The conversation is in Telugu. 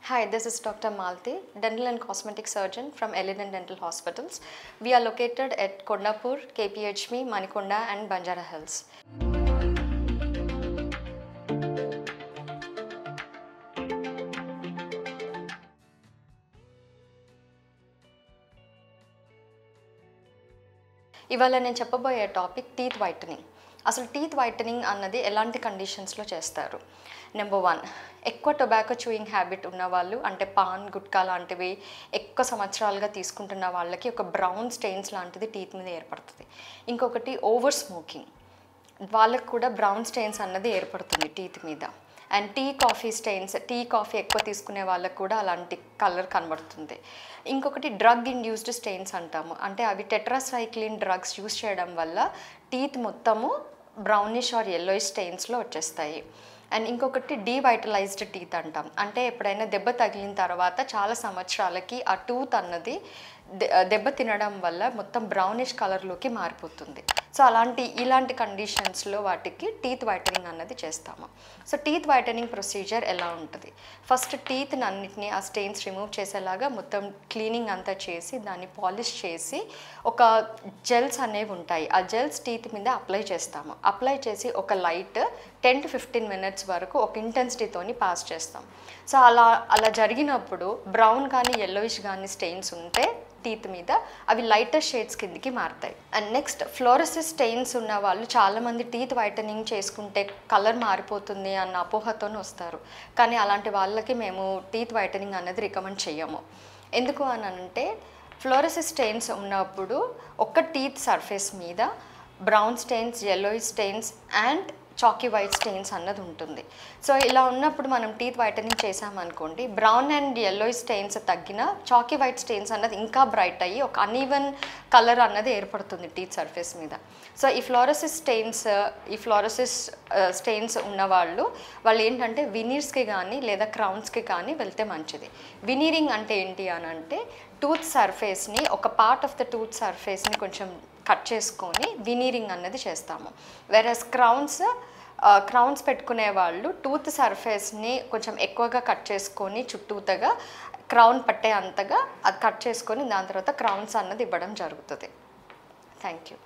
Hi, this is Dr. Malti, Dental and Cosmetic Surgeon from Elegant Dental Hospitals. We are located at Kondapur, KPHB, Manikonda and Banjara Hills. ఇవాళ నేను చెప్పబోయే టాపిక్ టీత్ వైటనింగ్. అసలు టీత్ వైటనింగ్ అన్నది ఎలాంటి కండిషన్స్లో చేస్తారు? నెంబర్ 1, ఎక్కువ టొబాకో చూయింగ్ హ్యాబిట్ ఉన్న వాళ్ళు, అంటే పాన్, గుట్కా లాంటివి ఎక్కువ సంవత్సరాలుగా తీసుకుంటున్న వాళ్ళకి ఒక బ్రౌన్ స్టెయిన్స్ లాంటిది టీత్ మీద ఏర్పడుతుంది. ఇంకొకటి ఓవర్ స్మోకింగ్, వాళ్ళకు కూడా బ్రౌన్ స్టెయిన్స్ అన్నది ఏర్పడుతుంది టీత్ మీద. అండ్ కాఫీ స్టెయిన్స్, కాఫీ ఎక్కువ తీసుకునే వాళ్ళకు కూడా అలాంటి కలర్ కనబడుతుంది. ఇంకొకటి డ్రగ్ ఇండ్యూస్డ్ స్టెయిన్స్ అంటాము, అంటే అవి టెట్రాసైక్లిన్ డ్రగ్స్ యూస్ చేయడం వల్ల టీత్ మొత్తము బ్రౌనిష్ ఆర్ యెల్లోయిష్ స్టెయిన్స్లో వచ్చేస్తాయి. అండ్ ఇంకొకటి డీవైటలైజ్డ్ టీత్ అంటాం, అంటే ఎప్పుడైనా దెబ్బ తగిలిన తర్వాత చాలా సంవత్సరాలకి ఆ టూత్ అన్నది దెబ్బ తినడం వల్ల మొత్తం బ్రౌనిష్ కలర్లోకి మారిపోతుంది. సో ఇలాంటి కండిషన్స్లో వాటికి టీత్ వైటనింగ్ అన్నది చేస్తాము. సో టీత్ వైటనింగ్ ప్రొసీజర్ ఎలా ఉంటుంది? ఫస్ట్ టీత్ని అన్నిటినీ ఆ స్టెయిన్స్ రిమూవ్ చేసేలాగా మొత్తం క్లీనింగ్ అంతా చేసి దాన్ని పాలిష్ చేసి ఒక జెల్స్ అనేవి ఉంటాయి, ఆ జెల్స్ టీత్ మీద అప్లై చేస్తాము. అప్లై చేసి ఒక లైట్ 10 to 15 minutes వరకు ఒక ఇంటెన్సిటీతోని పాస్ చేస్తాం. సో అలా జరిగినప్పుడు బ్రౌన్ కానీ యెల్లోయిష్ కానీ స్టెయిన్స్ ఉంటే టీత్ మీద అవి లైటర్ షేడ్స్ కిందికి మారుతాయి. అండ్ నెక్స్ట్ ఫ్లోరోసిస్ స్టెయిన్స్ ఉన్న వాళ్ళు చాలామంది టీత్ వైటనింగ్ చేసుకుంటే కలర్ మారిపోతుంది అన్న అపోహతో వస్తారు, కానీ అలాంటి వాళ్ళకి మేము టీత్ వైటనింగ్ అనేది రికమెండ్ చేయము. ఎందుకు అని అంటే ఫ్లోరోసిస్ స్టెయిన్స్ ఉన్నప్పుడు ఒక్క టీత్ సర్ఫేస్ మీద brown stains, yellowish stains and chalky white stains అన్నది ఉంటుంది. సో ఇలా ఉన్నప్పుడు మనం టీత్ వైటనింగ్ చేసామనుకోండి, బ్రౌన్ అండ్ యెల్లోయిష్ స్టెయిన్స్ తగ్గిన చాకీ వైట్ స్టెయిన్స్ అన్నది ఇంకా బ్రైట్ అయ్యి ఒక అన్ఈవెన్ కలర్ అన్నది ఏర్పడుతుంది టీత్ సర్ఫేస్ మీద. సో ఈ ఫ్లోరోసిస్ స్టెయిన్స్ ఉన్నవాళ్ళు ఏంటంటే వినీర్స్కి కానీ లేదా క్రౌన్స్కి కానీ వెళ్తే మంచిది. వినీరింగ్ అంటే ఏంటి అని అంటే టూత్ సర్ఫేస్ని, ఒక పార్ట్ ఆఫ్ ద టూత్ సర్ఫేస్ని కొంచెం కట్ చేసుకొని వినీరింగ్ అన్నది చేస్తాము. వెరస్ క్రౌన్స్ పెట్టుకునే వాళ్ళు టూత్ సర్ఫేస్ని కొంచెం ఎక్కువగా కట్ చేసుకొని చుట్టూతగా క్రౌన్ పట్టే అంతగా అది కట్ చేసుకొని దాని తర్వాత క్రౌన్స్ అన్నది ఇవ్వడం జరుగుతుంది. Thank you.